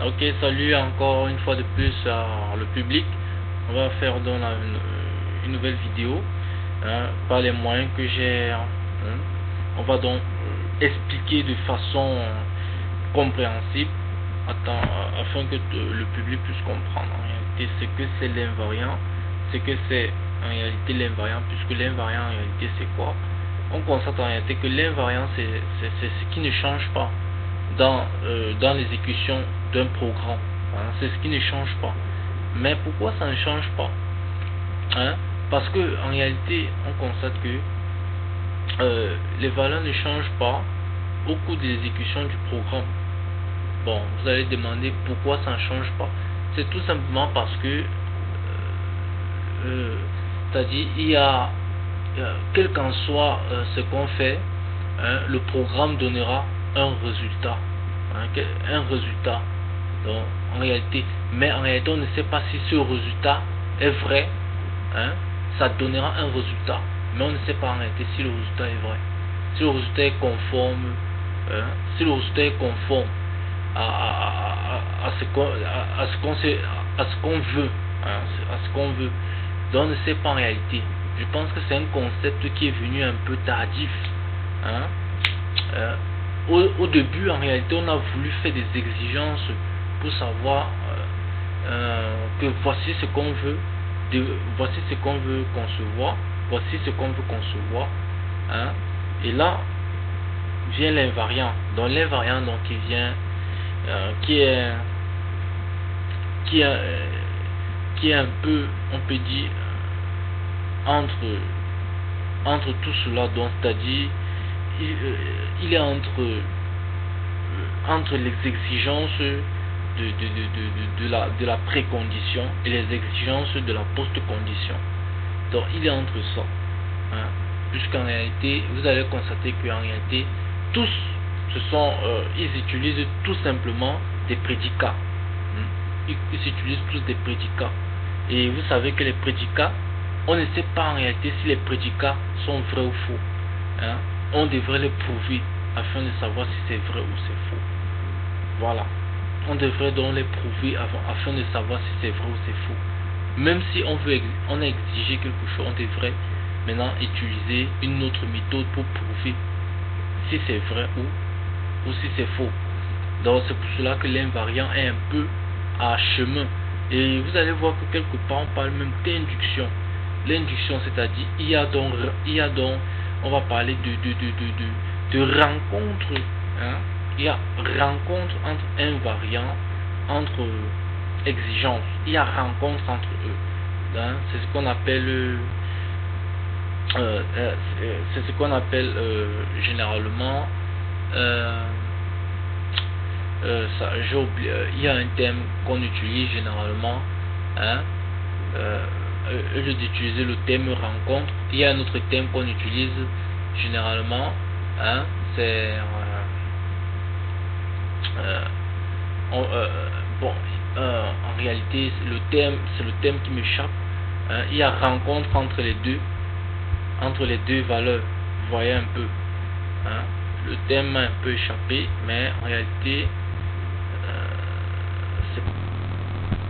Ok, salut encore une fois de plus le public. On va faire donc une nouvelle vidéo par les moyens que j'ai. On va donc expliquer de façon compréhensible afin que le public puisse comprendre en réalité ce que c'est l'invariant, ce que c'est en réalité l'invariant, puisque l'invariant en réalité c'est quoi? On constate en réalité que l'invariant c'est ce qui ne change pas dans l'exécution d'un programme. C'est ce qui ne change pas. Mais pourquoi ça ne change pas? Parce que en réalité, on constate que les valeurs ne changent pas au cours de l'exécution du programme. Bon, vous allez demander pourquoi ça ne change pas. C'est tout simplement parce que, c'est-à-dire, il y a quel qu'en soit ce qu'on fait, le programme donnera un résultat. Un résultat. Donc, en réalité, mais en réalité, on ne sait pas si ce résultat est vrai. Ça donnera un résultat, mais on ne sait pas en réalité si le résultat est vrai. Si le résultat est conforme, si le résultat est conforme à ce qu'on veut, à ce qu'on veut. Donc, on ne sait pas en réalité. Je pense que c'est un concept qui est venu un peu tardif. Au début, en réalité, on a voulu faire des exigences pour savoir que voici ce qu'on veut, voici ce qu'on veut concevoir, voici ce qu'on veut concevoir. Et là vient l'invariant. Donc l'invariant donc qui vient, qui est un peu, on peut dire, entre tout cela, donc c'est-à-dire il est entre les exigences de la précondition et les exigences de la post-condition. Donc il est entre ça, puisqu'en réalité vous allez constater qu'en réalité tous ils utilisent tout simplement des prédicats. Ils utilisent tous des prédicats, et vous savez que les prédicats, on ne sait pas en réalité si les prédicats sont vrais ou faux. On devrait les prouver afin de savoir si c'est vrai ou c'est faux. Voilà. On devrait donc les prouver afin de savoir si c'est vrai ou c'est faux. Même si on a exigé quelque chose, on devrait maintenant utiliser une autre méthode pour prouver si c'est vrai ou si c'est faux. Donc c'est pour cela que l'invariant est un peu à chemin. Et vous allez voir que quelque part on parle même d'induction. L'induction, c'est-à-dire il y a donc on va parler de rencontre. Il y a rencontre entre invariant, entre exigences. Il y a rencontre entre eux. C'est ce qu'on appelle généralement j'ai oublié, il y a un terme qu'on utilise généralement, au lieu d'utiliser le terme rencontre, il y a un autre terme qu'on utilise généralement, c'est en réalité c'est le terme qui m'échappe. Il y a rencontre entre les deux valeurs. Vous voyez un peu, le terme m'a un peu échappé, mais en réalité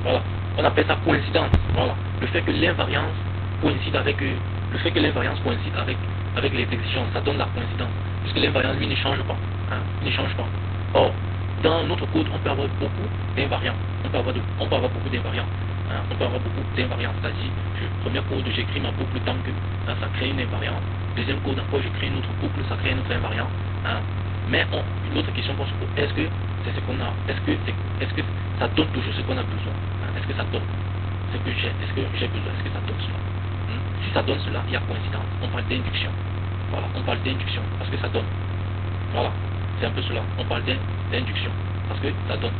voilà, on appelle ça coïncidence. Voilà, le fait que l'invariance coïncide avec les exigences, ça donne la coïncidence, puisque l'invariance lui ne change pas. Or, dans notre code, on peut avoir beaucoup d'invariants. On peut avoir beaucoup d'invariants. C'est-à-dire, premier code, j'écris ma boucle tant que ça crée une invariante. Deuxième code, encore, j'écris une autre boucle, ça crée une autre invariante. Mais une autre question qu'on se pose, est-ce que c'est ce qu'on a, est-ce que ça donne toujours ce qu'on a besoin? Est-ce que ça donne ce que j'ai, est-ce que j'ai besoin, est-ce que ça donne cela? Si ça donne cela, il y a coïncidence. On parle d'induction. Voilà, on parle d'induction parce que ça donne. Voilà, c'est un peu cela. On parle d'induction parce que ça donne.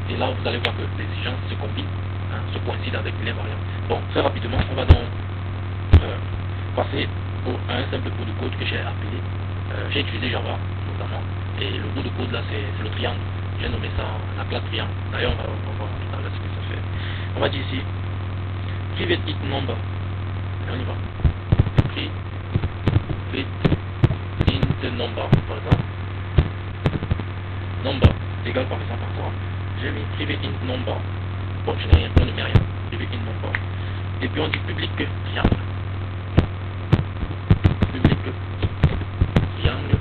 Et là, vous allez voir que l'exigence se combine, se coïncide avec l'invariant. Bon, très rapidement, on va donc passer à un simple bout de code que j'ai appelé. J'ai utilisé Java notamment. Et le bout de code là, c'est le triangle. J'ai nommé ça la classe triangle. D'ailleurs, on va voir tout à l'heure ce que ça fait. On va dire ici private int number. Et on y va. Private int number, par exemple. Number égale par exemple à quoi? j'ai mis privé in number. Bon, je n'ai rien, on ne met rien. Privé in number. Et puis on dit public triangle. Public triangle.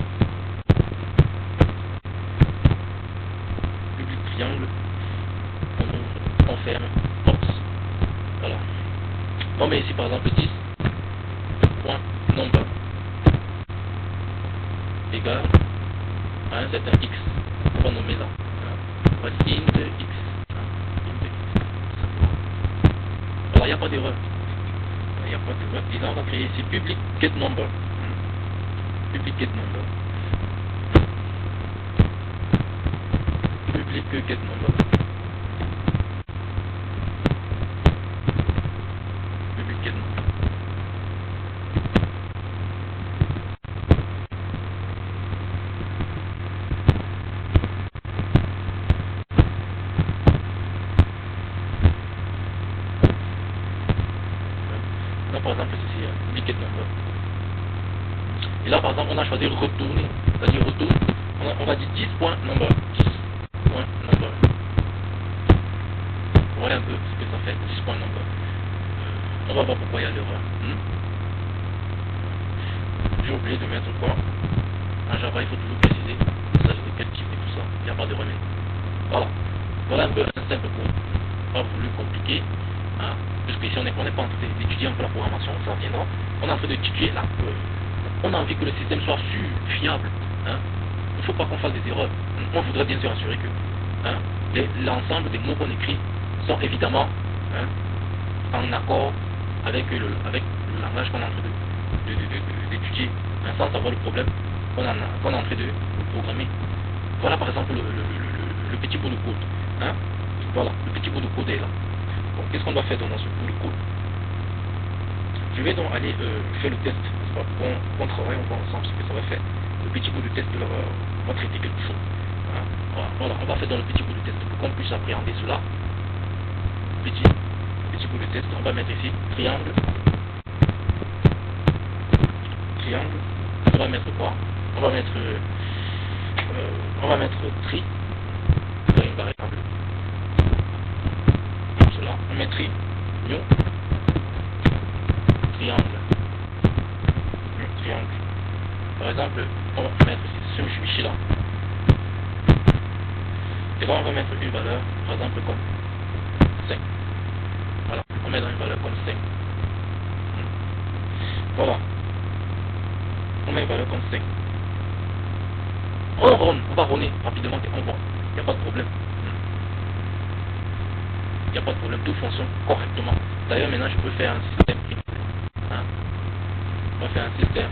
Public triangle. On ouvre, on ferme, box. Voilà. On met ici par exemple 10. Point number égal à un certain x. On va nommer là. On va dire int x. Voilà, il n'y a pas d'erreur. Il n'y a pas d'erreur. Et là, on va créer ici public get number. Public get number. Public get number. Public get number. Là, par exemple, ceci, public get number. Et là, par exemple, on a choisi retourner. C'est-à-dire retour. On va dire 10.number. 10.number. Voilà un peu ce que ça fait. 10.number. On va voir pourquoi il y a l'erreur. J'ai oublié de mettre quoi. En Java, il faut toujours préciser. Il s'agit de quel type et tout ça. Il n'y a pas de remède. Voilà. Voilà un peu un simple cours. Pas voulu compliqué. Puisque ici, on n'est pas en train d'étudier un peu la programmation. Ça viendra. On est en train d'étudier là. On a envie que le système soit sûr, fiable. Il ne faut pas qu'on fasse des erreurs. On voudrait bien se rassurer que l'ensemble des mots qu'on écrit sont évidemment en accord avec le langage qu'on est en train d'étudier, sans avoir le problème qu'on est en train de programmer. Voilà par exemple le petit bout de code. Voilà, le petit bout de code est là. Bon, qu'est-ce qu'on doit faire dans ce bout de code? Je vais donc aller faire le test, qu'on travaille, on voit ensemble ce que ça va faire. Le petit bout de test va traiter quelque chose. Voilà, on va faire dans le petit bout de test pour qu'on puisse appréhender cela. Petit bout de test, on va mettre ici triangle. Triangle. On va mettre quoi? On va mettre tri. Dans une variable. Comme cela. On met tri. New. Triangle. Triangle. Par exemple, on va mettre ce fichier là. Et là, on va mettre une valeur, par exemple, comme 5. Voilà, on met dans une valeur comme 5. Voilà. On met une valeur comme 5. On va runner rapidement et on voit. Il n'y a pas de problème. Il n'y a pas de problème, tout fonctionne correctement. D'ailleurs, maintenant, je peux faire un système. On va faire un système.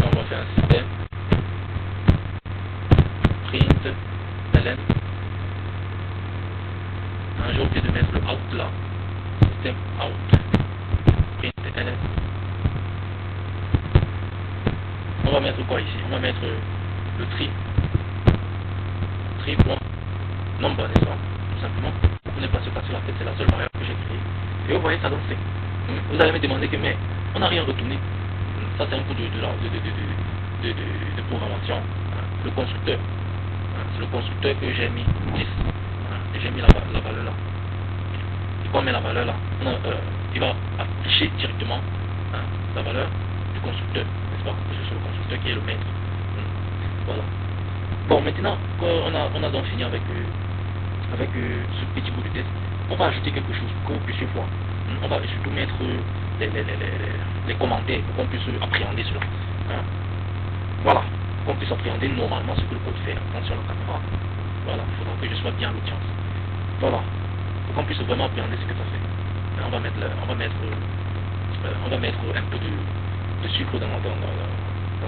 On va faire un système. Print ln. J'ai oublié de mettre le out là. Système out. Print ln. On va mettre quoi ici? On va mettre le tri. Tri.number, n'est-ce pas? Tout simplement. Vous n'êtes pas se casser la tête, c'est la seule variable que j'ai créée. Et vous voyez, ça donne 5. Vous allez me demander que, mais on n'a rien retourné. Ça, c'est un coup de programmation. Le constructeur. C'est le constructeur que j'ai mis 10. Et j'ai mis la valeur là. Et quand on met la valeur là, il va afficher directement la valeur du constructeur. N'est-ce pas? C'est le constructeur qui est le maître. Voilà. Bon, maintenant qu'on a donc fini avec ce petit bout de test, on va ajouter quelque chose pour que vous puissiez voir. On va surtout mettre les commentaires pour qu'on puisse appréhender cela. Voilà, qu'on puisse appréhender normalement ce que le code fait. Attention à la caméra. Voilà, il faudra que je sois bien à l'audience. Voilà, pour qu'on puisse vraiment appréhender ce que ça fait. On va mettre un peu de sucre dans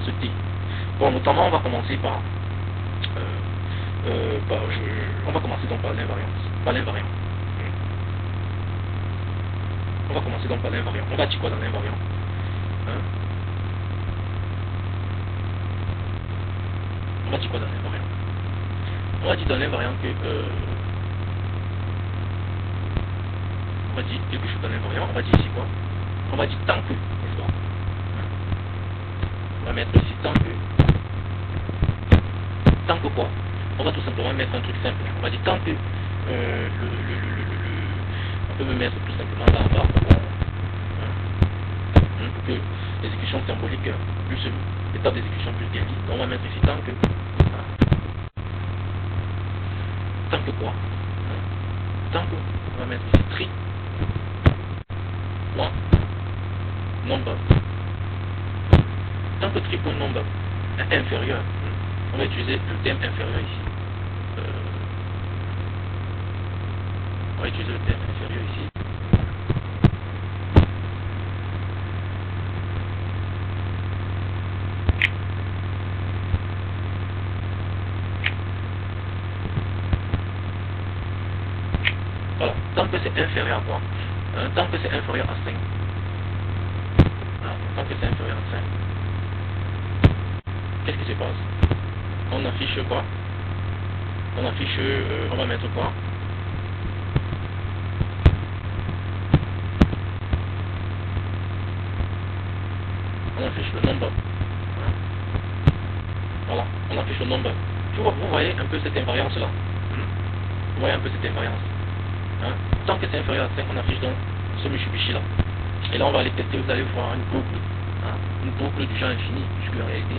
ce thé. Bon, notamment, on va commencer par on va commencer donc par l'invariant. On va commencer donc par l'invariant. On va dire quoi dans l'invariant? On va dire quoi dans l'invariant? On va dire dans l'invariant que on va dire quelque chose dans l'invariant. On va dire ici quoi? On va dire tant que, n'est-ce pas? On va mettre ici tant que quoi? on va tout simplement mettre un truc simple. On va dire tant que on peut me mettre tout simplement là-bas pour que l'exécution symbolique plus l'étape d'exécution plus bien lisse. On va mettre ici tant que quoi, tant que on va mettre ici tri point number. Tant que tri point number est inférieur, on va utiliser le terme inférieur ici. On va utiliser le terme inférieur ici. Voilà, tant que c'est inférieur à quoi, tant que c'est inférieur à 5. Voilà, tant que c'est inférieur à 5. Qu'est-ce qui se passe? On affiche quoi? On affiche, on va mettre quoi? On affiche le nombre. Voilà, on affiche le nombre. Vous voyez un peu cette invariance là. Vous voyez un peu cette invariance. Tant que c'est inférieur à 5, on affiche donc ce Mitsubishi là. Et là on va aller tester, vous allez voir une boucle. Une boucle du genre infini, puisque en réalité,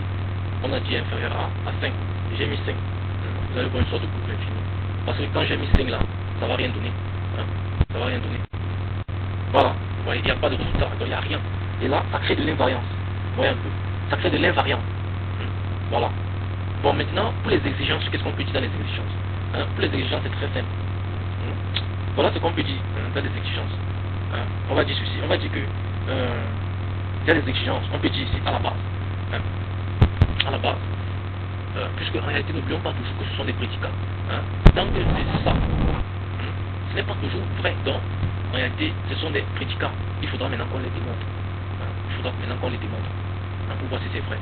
on a dit inférieur à 5. J'ai mis 5. Vous allez voir une sorte de boucle infinie. Parce que quand j'ai mis 5 là, ça va rien donner. Ça va rien donner. Voilà, vous voyez, il n'y a pas de résultat, il n'y a rien. Et là, ça crée de l'invariance. Vous voyez un peu. Ça crée de l'invariance. Voilà. Bon, maintenant, pour les exigences, qu'est-ce qu'on peut dire dans les exigences? Pour les exigences, c'est très simple. Voilà ce qu'on peut dire dans les exigences. On va dire ceci. On va dire que il y a des exigences. On peut dire ici à la base. À la base. Puisque en réalité, n'oublions pas toujours que ce sont des prédicats. Tant que c'est ça, ce n'est pas toujours vrai. Donc, en réalité, ce sont des prédicats. Il faudra maintenant qu'on les démontre. Il faudra maintenant qu'on les démontre. Pour voir si c'est vrai.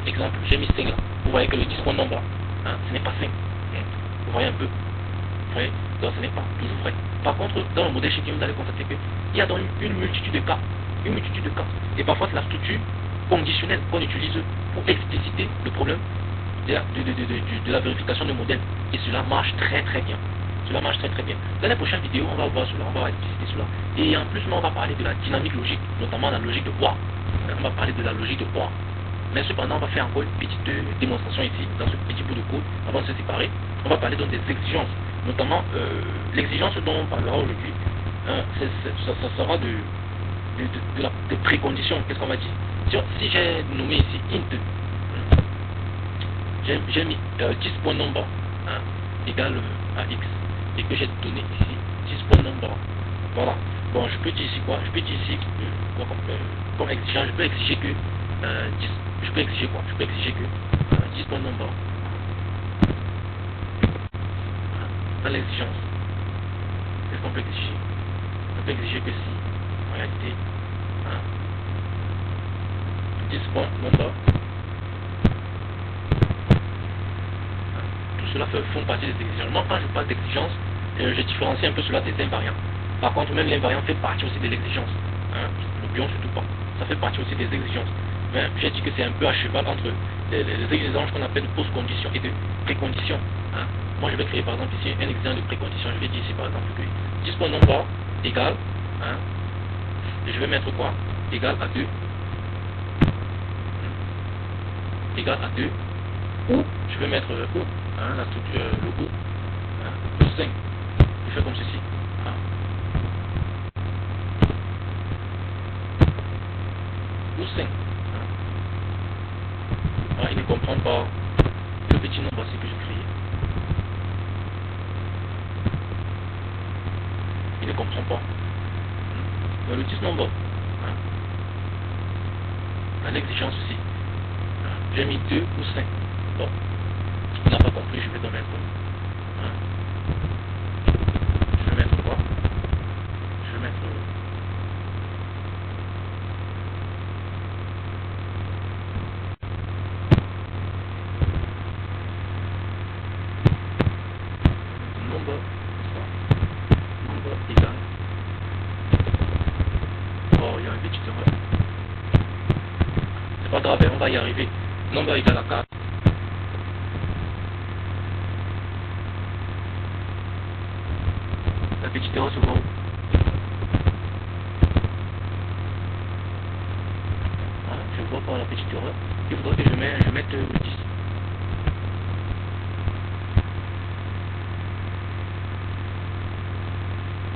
Exemple, j'ai mis 5 là. Vous voyez que le 10 point nombre, ce n'est pas 5. Vous voyez un peu. Vous voyez? Donc ce n'est pas toujours vrai. Par contre, dans le modèle Scheme, vous allez constater qu'il y a donc une multitude de cas. Une multitude de cas. Et parfois, c'est la structure conditionnelle qu'on utilise pour expliciter le problème de la vérification de modèle. Et cela marche très très bien. Cela marche très très bien. Dans les prochaines vidéos, on va voir cela, on va expliciter cela. Et en plus, on va parler de la dynamique logique, notamment la logique de Bois. On va parler de la logique de Bois. Mais cependant, on va faire encore une petite démonstration ici, dans ce petit bout de code, avant de se séparer. On va parler donc des exigences, notamment l'exigence dont on parlera aujourd'hui. Ça sera des préconditions. Qu'est-ce qu'on va dire? Si j'ai nommé ici int, j'ai mis 10 point number égal à x, et que j'ai donné ici 10 point number. Voilà. Bon, je peux dire ici quoi? Je peux dire ici comme exigence, je peux exiger que 10. Je peux exiger quoi? Je peux exiger que 10 point number dans l'exigence. Qu'est-ce qu'on peut exiger? On peut exiger que si en réalité 10 point number, tout cela font partie des exigences. Moi, quand je parle d'exigence, je différencie un peu cela des invariants. Par contre, même l'invariant fait partie aussi de l'exigence. N'oublions surtout pas. Ça fait partie aussi des exigences. Mais j'ai dit que c'est un peu à cheval entre les exigences qu'on appelle de post-conditions et de préconditions. Moi, je vais créer par exemple ici un exemple de précondition. Je vais dire ici par exemple que 10 point number égale, et je vais mettre quoi? Égal à 2. Égal à 2. Ou je vais mettre ou, la structure, le ou, plus 5. Je fais comme ceci. Ou 5. Il ne comprend pas le petit nombre aussi que j'ai créé. Il ne comprend pas. Dans le 10 nombre, à l'exigence aussi, j'ai mis 2 ou 5. Bon, il n'a pas compris, je vais donc mettre. Je vais mettre quoi? Je vais mettre. Nombre égal. Oh, il y a une petite erreur. C'est pas grave, on va y arriver. Nombre égal à 4. petite erreur se voit où? Voilà, je vois pas la petite erreur. Il faudrait que je mette le 10.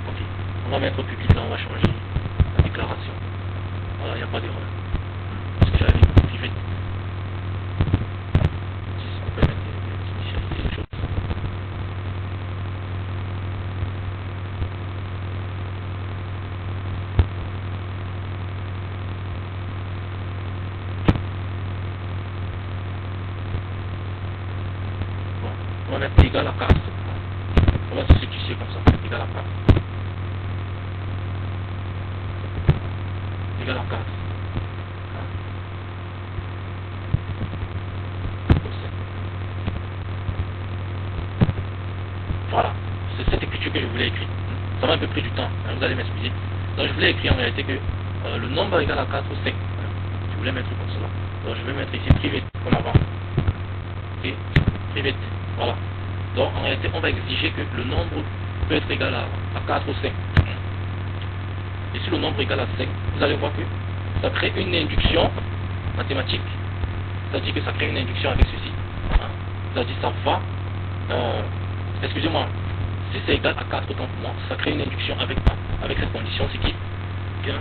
Ok, on va mettre public là, on va changer la déclaration. Voilà, il n'y a pas d'erreur. Parce que j'avais mis pivot. On peut mettre initialiser les choses. Bon, on va mettre égal à 4. On va se situer comme ça, égal à 4. Égal à 4. Voilà, c'est cette écriture que je voulais écrire. Ça m'a un peu pris du temps, vous allez m'excuser. Donc je voulais écrire en réalité que le nombre égal à 4 ou 5. Je voulais mettre comme cela. Donc je vais mettre ici privé, comme avant. Ok, privé, voilà. Donc en réalité on va exiger que le nombre peut être égal à 4 ou 5. Et si le nombre est égal à 5, vous allez voir que ça crée une induction mathématique. C'est-à-dire que ça crée une induction avec ceci. C'est-à-dire ça va, excusez-moi, si c'est égal à 4 autant pour moi, ça crée une induction avec cette condition, c'est qui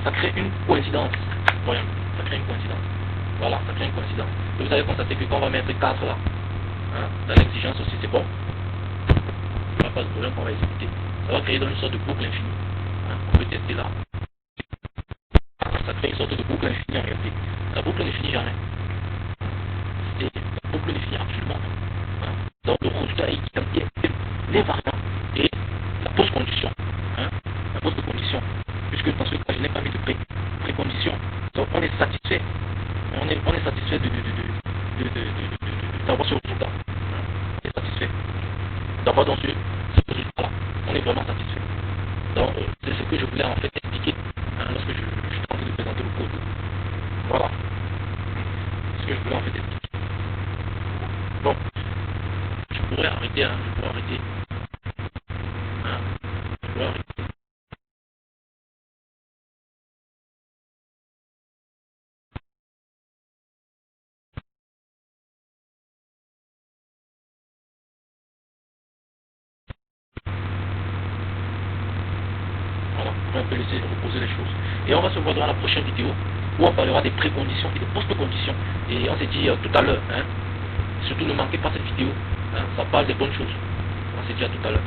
ça crée une coïncidence. Voyons, ça crée une coïncidence. Voilà, ça crée une coïncidence. Et vous allez constater que quand on va mettre 4 là, dans l'exigence aussi c'est bon. Il n'y a pas de problème qu'on va exécuter. Ça va créer dans une sorte de boucle infinie. On peut tester là. Ça crée une sorte de boucle infinie en réalité. La boucle ne finit jamais. La boucle ne finit absolument pas. Donc le résultat est identique. Les variables et la post-condition. La post-condition. Puisque dans ce cas, je n'ai pas mis de précondition. Donc on est satisfait. On est satisfait d'avoir ce résultat. On est satisfait d'avoir dans ce résultat-là. On est vraiment satisfait. Donc c'est ce que je voulais en fait expliquer lorsque je suis en train de présenter le code. Voilà. C'est ce que je voulais en fait expliquer. Bon, je pourrais arrêter, je pourrais arrêter. Je pourrais arrêter. Voilà, on va un peu laisser reposer les choses. Et on va se voir dans la prochaine vidéo où on parlera des préconditions et des post-conditions. Et on s'est dit tout à l'heure, surtout ne manquez pas cette vidéo, ça parle des bonnes choses. On s'est dit à tout à l'heure.